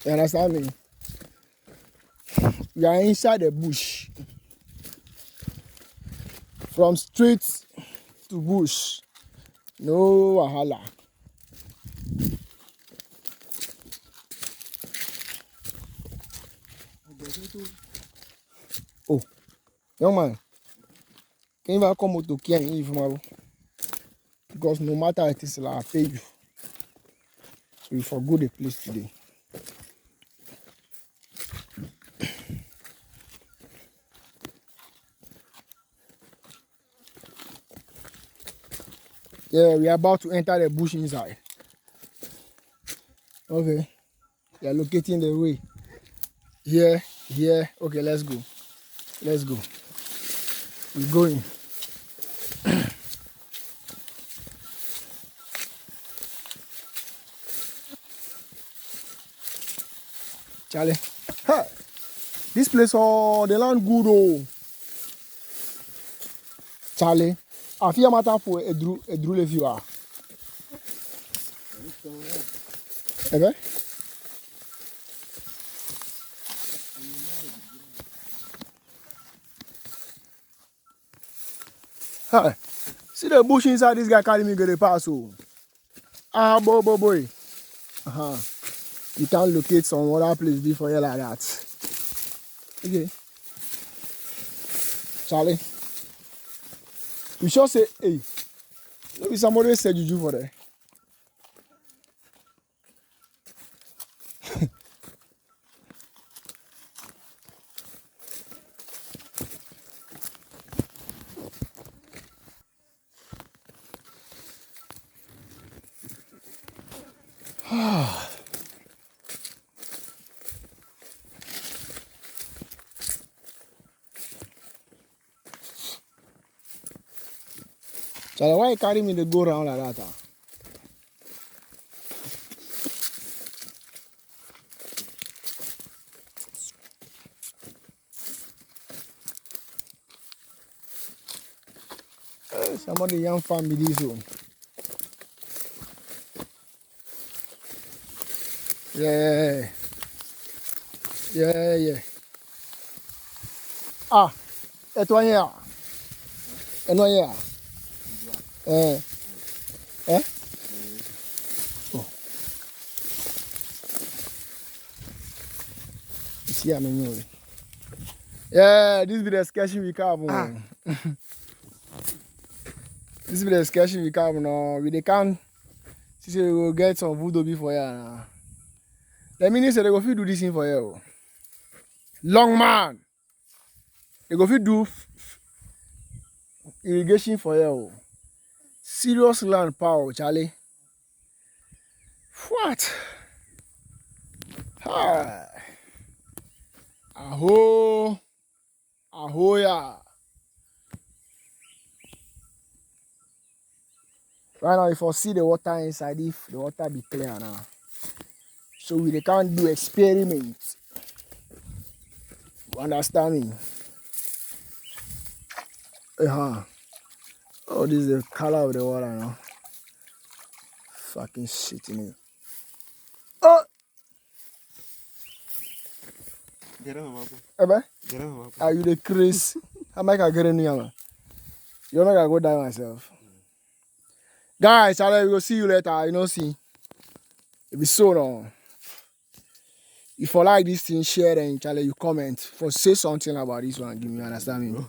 You understand me? We are inside the bush. From street to bush. No wahala. Oh, young man, can you ever come to care and if because no matter it is like I pay you. So you for good a place today. Yeah, we are about to enter the bush inside. Okay. We are locating the way. Here. Okay, let's go. Let's go. We're going. Charlie. Huh. This place, oh, the land good, oh. Charlie. I feel matter for a drew if you are. Okay? Huh. See the bush inside this guy carry me get a pass, oh. Ah, boy. Uh-huh. You can't locate some other place before you like that. Okay. Charlie. We should say, hey, maybe somebody said juju for that. Charlie, why you carry me to go around like that? Somebody young family this one. Yeah. Ah, it's 1 year. And 1 year. Eh? Oh. See, I'm in you. Yeah, this be the sketchy we come. This be the sketchy we come now. We can't see we will get some voodoo before ya. The minister they go fit do this thing for you. Long man. They go fit do irrigation for you. Serious land power, Charlie. What? Ah. Ahoya. Right now, if I see the water inside, if the water be clear now. So we can't do experiments. You understand me? Oh, this is the color of the water now. Fucking shit in it. Oh! Get on, Mabu. Ebe? Get on, Mabu. Are you the Chris? How am I gonna get in here? You're not gonna go die myself. Guys, I will see you later. You know, see. It be so long. If you like this thing, share and Charlie, you comment. For say something about this one, give me understand me.